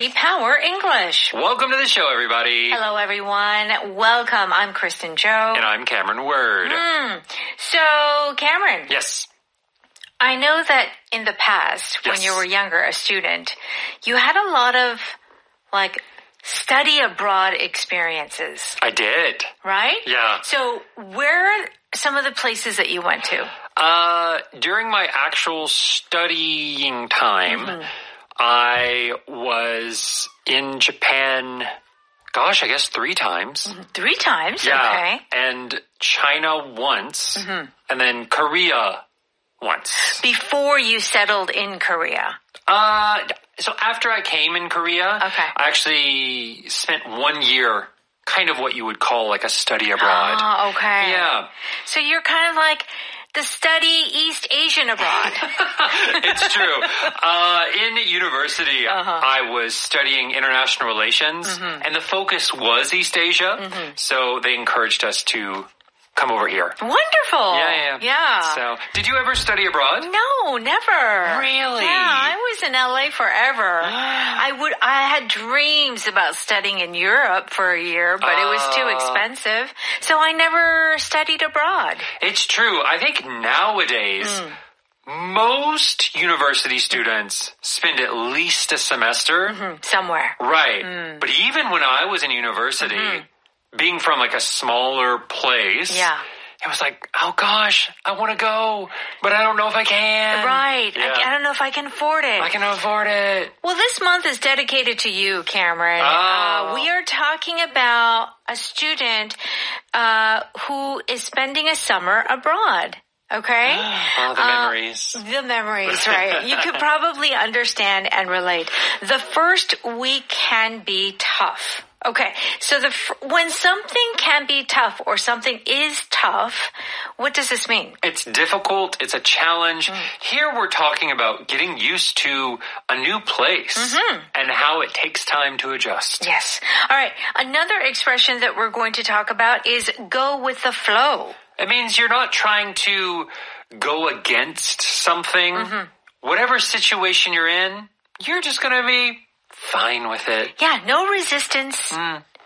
Power English. Welcome to the show, everybody. Hello, everyone. Welcome. I'm Kristen Joe. And I'm Cameron Word. So, Cameron. Yes. I know that in the past, when you were younger, a student, you had a lot of, study abroad experiences. I did. Right? Yeah. So, where are some of the places that you went to? During my actual studying time, I was in Japan, I guess 3 times. 3 times? Yeah. Okay. And China once, and then Korea once. Before you settled in Korea? So after I came in Korea, I actually spent 1 year, kind of what you would call like a study abroad. Oh, okay. Yeah. So you're kind of like the study East Asian abroad. It's true. In university, I was studying international relations, and the focus was East Asia, so they encouraged us to come over here. Wonderful. Yeah. So, did you ever study abroad? No, never. Really? Yeah, I was in LA forever. I had dreams about studying in Europe for a year, but it was too expensive. So I never studied abroad. It's true. I think nowadays, most university students spend at least a semester. Somewhere. Right. But even when I was in university, being from like a smaller place, it was like, oh gosh, I want to go, but I don't know if I can. Right. Yeah. I don't know if I can afford it. I can afford it. Well, this month is dedicated to you, Cameron. We are talking about a student who is spending a summer abroad. Okay? Oh, the memories. The memories, right. You could probably understand and relate. The first week can be tough. Okay, so when something can be tough or something is tough, what does this mean? It's difficult. It's a challenge. Here we're talking about getting used to a new place and how it takes time to adjust. Yes. All right. Another expression that we're going to talk about is go with the flow. It means you're not trying to go against something. Whatever situation you're in, you're just going to be fine with it. Yeah, no resistance.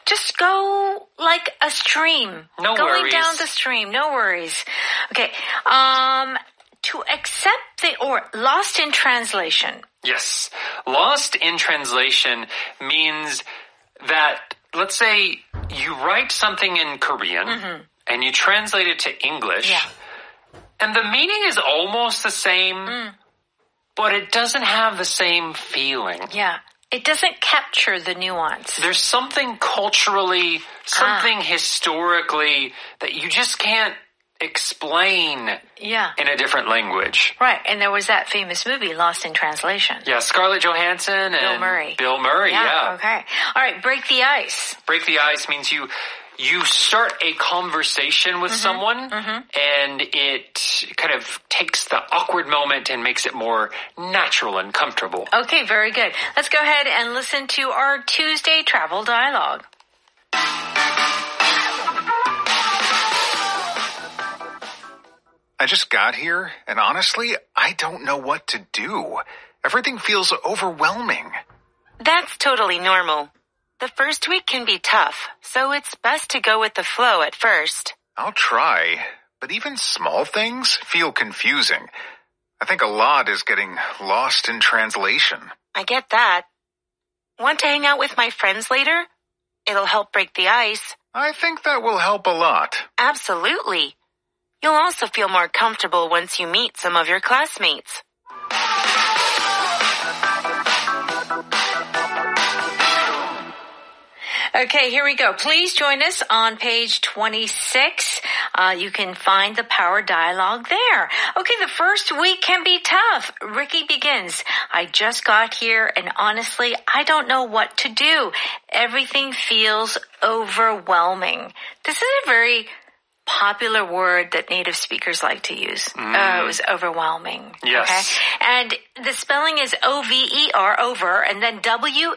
Just go like a stream. No worries. Going down the stream, no worries. Okay, to accept or lost in translation. Yes. Lost in translation means that, let's say you write something in Korean and you translate it to English. And the meaning is almost the same, but it doesn't have the same feeling. Yeah. It doesn't capture the nuance. There's something culturally, something historically that you just can't explain in a different language. Right, and there was that famous movie, Lost in Translation. Yeah, Scarlett Johansson and Bill Murray, yeah. Okay. All right, break the ice. Break the ice means you start a conversation with someone and it kind of takes the awkward moment and makes it more natural and comfortable. Okay, very good. Let's go ahead and listen to our Tuesday travel dialogue. I just got here, and honestly, I don't know what to do. Everything feels overwhelming. That's totally normal. The first week can be tough, so it's best to go with the flow at first. I'll try, but even small things feel confusing. I think a lot is getting lost in translation. I get that. Want to hang out with my friends later? It'll help break the ice. I think that will help a lot. Absolutely. You'll also feel more comfortable once you meet some of your classmates. Okay, here we go. Please join us on page 26. You can find the power dialogue there. Okay, the first week can be tough. Ricky begins. I just got here and honestly, I don't know what to do. Everything feels overwhelming. This is a very popular word that native speakers like to use. It was overwhelming. Yes. Okay? And the spelling is O-V-E-R, over, and then W-H-E-L-M-I-N-G.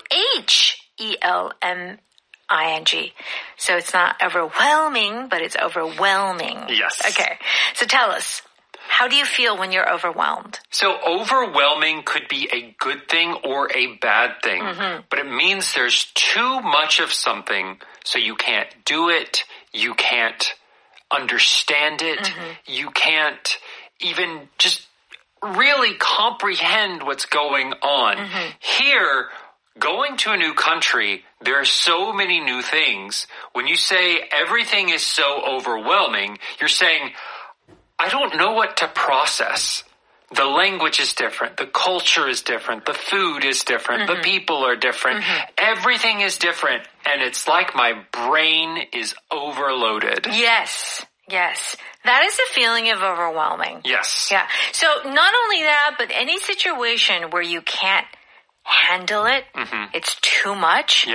So it's not overwhelming, but it's overwhelming. Yes. Okay. So tell us. How do you feel when you're overwhelmed? So overwhelming could be a good thing or a bad thing, but it means there's too much of something, so you can't do it, you can't understand it, you can't even just really comprehend what's going on. Here, going to a new country, there are so many new things. When you say everything is so overwhelming, you're saying, I don't know what to process. The language is different. The culture is different. The food is different. The people are different. Everything is different. And it's like my brain is overloaded. Yes. Yes. That is a feeling of overwhelming. Yes. Yeah. So not only that, but any situation where you can't handle it, it's too much,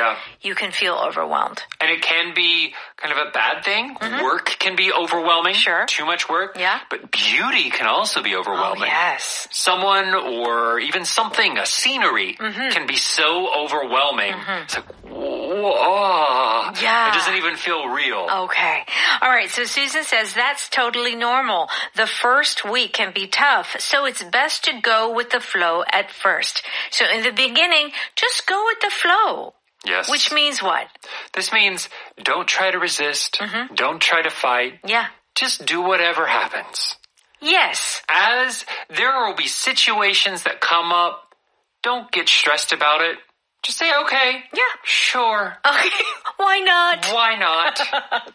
you can feel overwhelmed. And it can be kind of a bad thing. Work can be overwhelming. Sure. Too much work. Yeah. But beauty can also be overwhelming. Oh, yes. Someone or even something, a scenery, can be so overwhelming. It's like, whoa. Yeah. It doesn't even feel real. Okay. All right. So Susan says that's totally normal. The first week can be tough, so it's best to go with the flow at first. So in the beginning, just go with the flow. Yes. Which means what? This means don't try to resist. Don't try to fight. Yeah. Just do whatever happens. Yes. As there will be situations that come up, don't get stressed about it. Just say, okay. Yeah. Sure. Okay. Why not? Why not?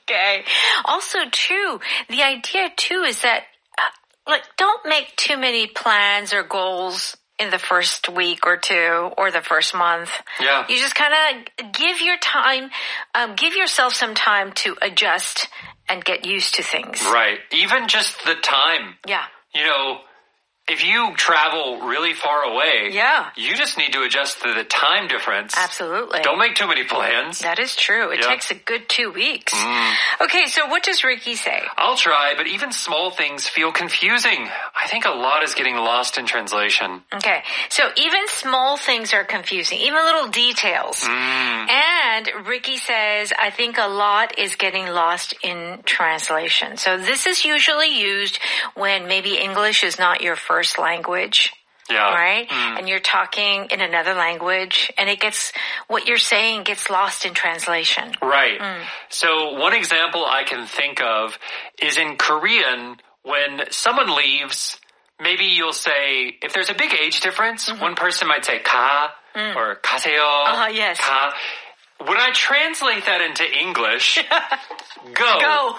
Okay. Also, too, the idea, too, is that, don't make too many plans or goals in the first week or two or the first month. Yeah. You just kind of give yourself some time to adjust and get used to things. Right. Even just the time. Yeah. You know, if you travel really far away, you just need to adjust to the time difference. Absolutely. Don't make too many plans. That is true. It takes a good 2 weeks. Okay, so what does Ricky say? I'll try, but even small things feel confusing. I think a lot is getting lost in translation. Okay, so even small things are confusing, even little details. And Ricky says, I think a lot is getting lost in translation. So this is usually used when maybe English is not your first language. Yeah. Right? And you're talking in another language and what you're saying gets lost in translation. Right. So one example I can think of is in Korean, when someone leaves, maybe you'll say, if there's a big age difference, one person might say ka or 가세요. Yes. Ka. When I translate that into English, go.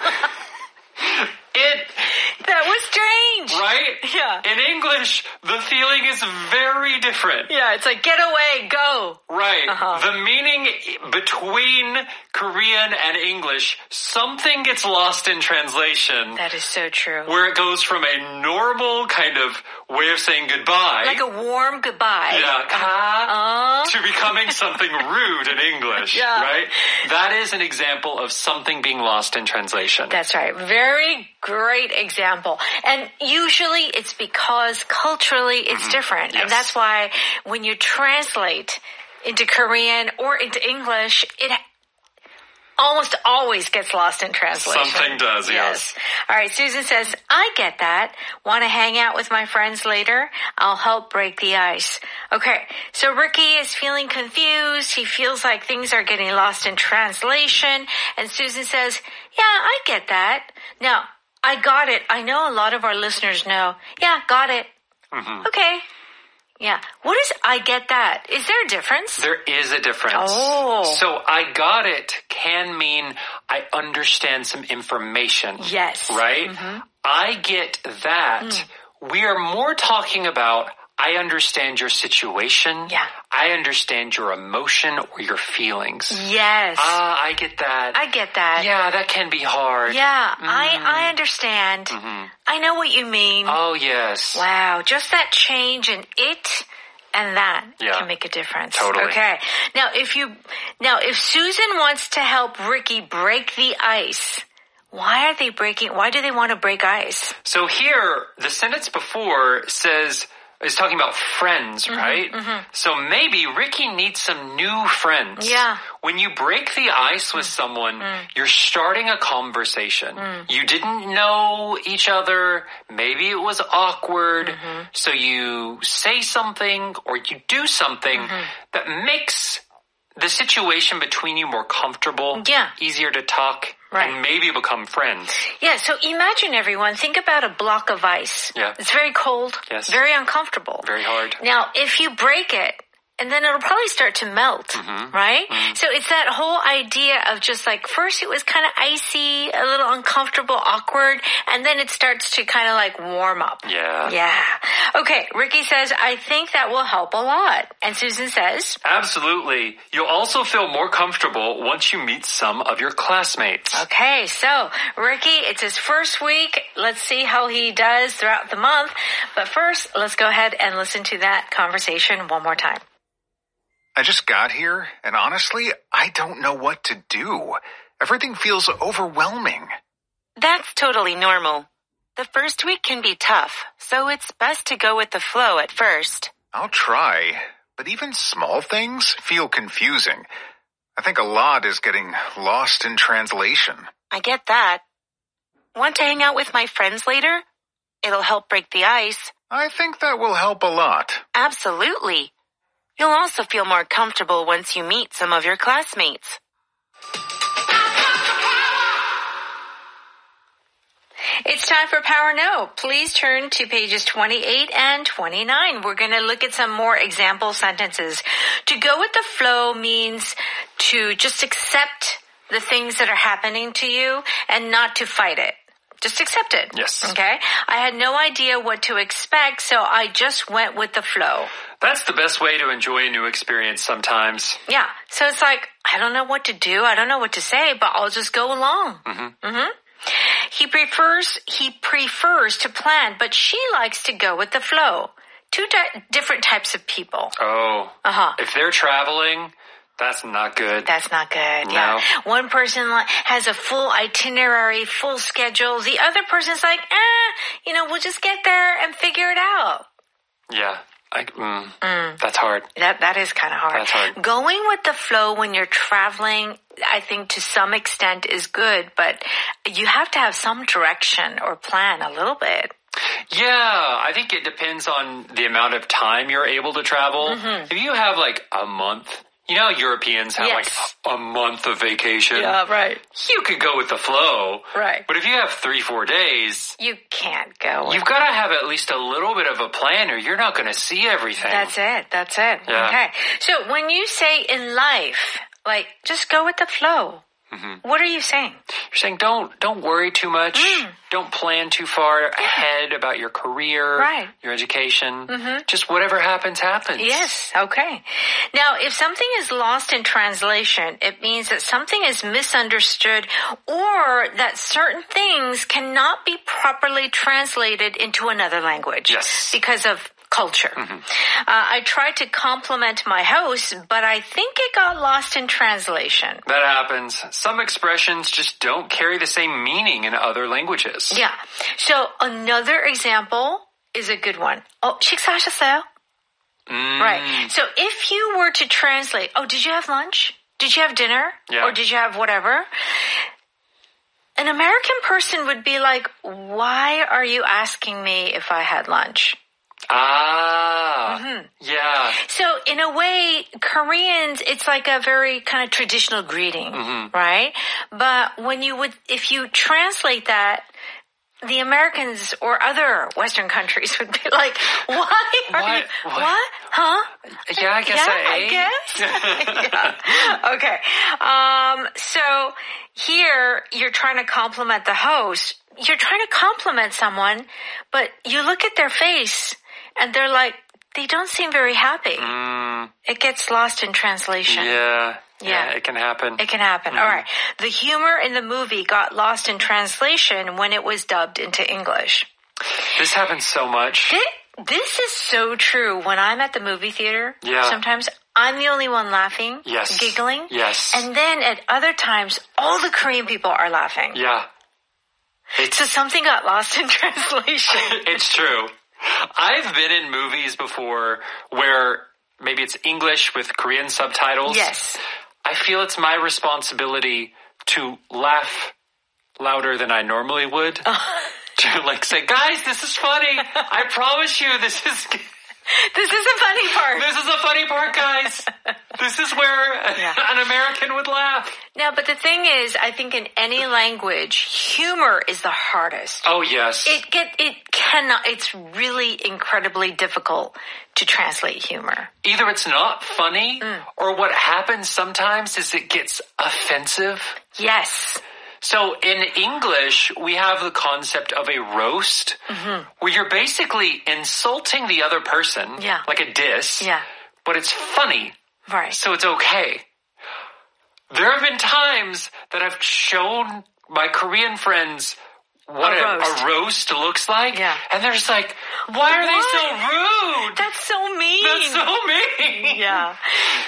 That was strange. Right? Yeah. In English, the feeling is very different. Yeah, it's like, get away, go. Right. The meaning between Korean and English, something gets lost in translation. That is so true. Where it goes from a normal kind of way of saying goodbye. Like a warm goodbye. Yeah. To becoming something rude in English. Yeah. Right? That is an example of something being lost in translation. That's right. Very great example. And usually it's because culturally it's different. Yes. And that's why when you translate into Korean or into English, it almost always gets lost in translation. Something does, yes. All right, Susan says, I get that. Want to hang out with my friends later? I'll help break the ice. Okay, so Ricky is feeling confused. He feels like things are getting lost in translation. And Susan says, yeah, I get that. Now, I got it. I know a lot of our listeners know. Yeah, got it. Okay. Yeah. What is I get that? Is there a difference? There is a difference. Oh. So I got it can mean I understand some information. Yes. Right? I get that. We are more talking about I understand your situation. Yeah. I understand your emotion or your feelings. Yes. I get that. I get that. Yeah, that can be hard. Yeah, I understand. I know what you mean. Oh, yes. Wow, just that change in it and that can make a difference. Totally. Okay. Now, if Susan wants to help Ricky break the ice, why do they want to break ice? So here, the sentence before says, is talking about friends, right? So maybe Ricky needs some new friends. Yeah. When you break the ice with someone, you're starting a conversation. You didn't know each other. Maybe it was awkward. So you say something or you do something that makes the situation between you more comfortable, easier to talk, and maybe become friends. Yeah, so imagine everyone, think about a block of ice. Yeah. It's very cold, very uncomfortable. Very hard. Now, if you break it, and then it'll probably start to melt, right? So it's that whole idea of just like, first it was kind of icy, a little uncomfortable, awkward, and then it starts to kind of like warm up. Yeah. Yeah. Okay, Ricky says, I think that will help a lot. And Susan says, absolutely. You'll also feel more comfortable once you meet some of your classmates. Okay, so Ricky, it's his first week. Let's see how he does throughout the month. But first, let's go ahead and listen to that conversation one more time. I just got here, and honestly, I don't know what to do. Everything feels overwhelming. That's totally normal. The first week can be tough, so it's best to go with the flow at first. I'll try, but even small things feel confusing. I think a lot is getting lost in translation. I get that. Want to hang out with my friends later? It'll help break the ice. I think that will help a lot. Absolutely. You'll also feel more comfortable once you meet some of your classmates. It's time for Power No. Please turn to pages 28 and 29. We're going to look at some more example sentences. To go with the flow means to just accept the things that are happening to you and not to fight it. Just accept it. Yes. Okay? I had no idea what to expect, so I just went with the flow. That's the best way to enjoy a new experience sometimes. Yeah. So it's like, I don't know what to do. I don't know what to say, but I'll just go along. He prefers to plan, but she likes to go with the flow. Two different types of people. Oh. If they're traveling, that's not good. That's not good. No. Yeah. One person has a full itinerary, full schedule. The other person's like, we'll just get there and figure it out. Yeah. That's hard. That is kind of hard. That's hard. Going with the flow when you're traveling, I think to some extent is good, but you have to have some direction or plan a little bit. Yeah, I think it depends on the amount of time you're able to travel. If you have like a month, Europeans have like a month of vacation. Yeah, right. You could go with the flow. Right. But if you have 3-4 days, you can't go. You've got to have at least a little bit of a plan or you're not going to see everything. That's it. Yeah. Okay. So when you say in life, like, just go with the flow. What are you saying? You're saying don't worry too much. Don't plan too far ahead about your career, your education. Just whatever happens, happens. Yes, okay. Now, if something is lost in translation, it means that something is misunderstood or that certain things cannot be properly translated into another language. Yes. Because of culture. I tried to compliment my host, but I think it got lost in translation. That happens. Some expressions just don't carry the same meaning in other languages. Yeah. So another example is a good one. 식사하셨어요? Right. So if you were to translate, did you have lunch? Did you have dinner? Yeah. Or did you have whatever? An American person would be like, why are you asking me if I had lunch? Yeah. So in a way, Koreans, it's like a very kind of traditional greeting, right? But if you translate that, the Americans or other Western countries would be like, what? Huh? Yeah, I guess Yeah. Okay. So here you're trying to compliment the host. You're trying to compliment someone, but you look at their face and they're like, they don't seem very happy. It gets lost in translation. Yeah, it can happen. It can happen. All right. The humor in the movie got lost in translation when it was dubbed into English. This happens so much. This is so true. When I'm at the movie theater, Yeah. sometimes I'm the only one laughing, Yes. giggling. Yes. And then at other times, all the Korean people are laughing. Yeah. So something got lost in translation. It's true. I've been in movies before where maybe it's English with Korean subtitles. Yes. I feel it's my responsibility to laugh louder than I normally would. To like say, guys, this is funny. I promise you this is... This is a funny part. This is a funny part, guys. This is where an American would laugh. Now, but the thing is, I think in any language, humor is the hardest. Oh, yes. It's really incredibly difficult to translate humor. Either it's not funny, or what happens sometimes is it gets offensive. Yes. So in English, we have the concept of a roast, where you're basically insulting the other person, like a diss, but it's funny. Right. So it's okay. There have been times that I've shown my Korean friends what a roast looks like. Yeah. And they're just like, why are they so rude? That's so mean. That's so mean. Yeah.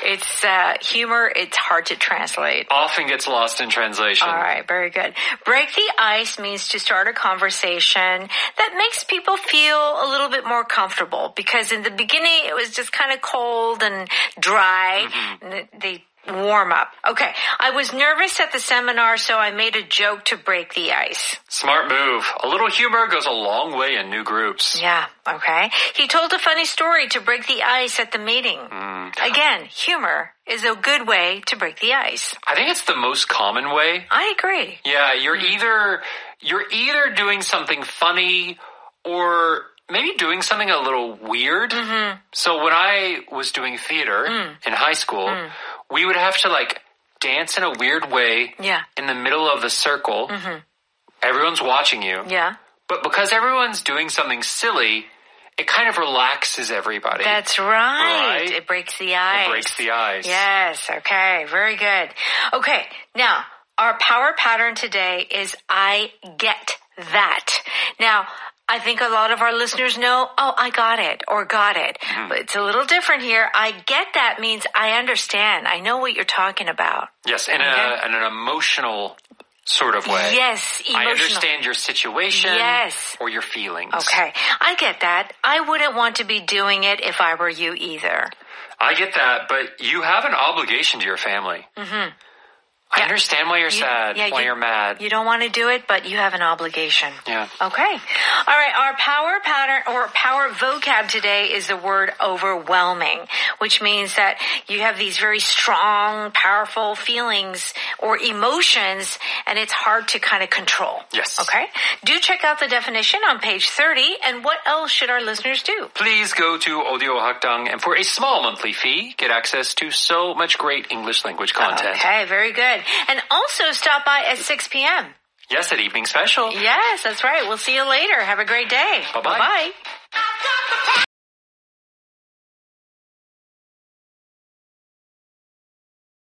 It's humor, it's hard to translate. Often gets lost in translation. All right, very good. Break the ice means to start a conversation that makes people feel a little bit more comfortable, because in the beginning it was just kind of cold and dry. And they warm up. Okay. I was nervous at the seminar, so I made a joke to break the ice. Smart move. A little humor goes a long way in new groups. Yeah. Okay. He told a funny story to break the ice at the meeting. Again, humor is a good way to break the ice. I think it's the most common way. I agree. Yeah. You're either doing something funny or maybe doing something a little weird. So when I was doing theater in high school, we would have to like dance in a weird way in the middle of the circle. Everyone's watching you. Yeah. But because everyone's doing something silly, it kind of relaxes everybody. That's right. It breaks the ice. It breaks the ice. Yes. Okay. Very good. Okay. Now, our power pattern today is I get that. Now, I think a lot of our listeners know, oh, I got it or got it. But it's a little different here. I get that means I understand. I know what you're talking about. Yes, in an emotional sort of way. Yes, emotional. I understand your situation yes. or your feelings. Okay, I get that. I wouldn't want to be doing it if I were you either. I get that, but you have an obligation to your family. I understand why you're sad, why you're mad. You don't want to do it, but you have an obligation. Yeah. Okay. All right. Our power pattern or power vocab today is the word overwhelming, which means that you have these very strong, powerful feelings or emotions, and it's hard to kind of control. Yes. Okay. Do check out the definition on page 30. And what else should our listeners do? Please go to Audio Hakdang, and for a small monthly fee, get access to so much great English language content. Okay. Very good. And also stop by at 6 p.m. Yes, at Evening Special. Yes, that's right. We'll see you later. Have a great day. Bye-bye. Bye-bye.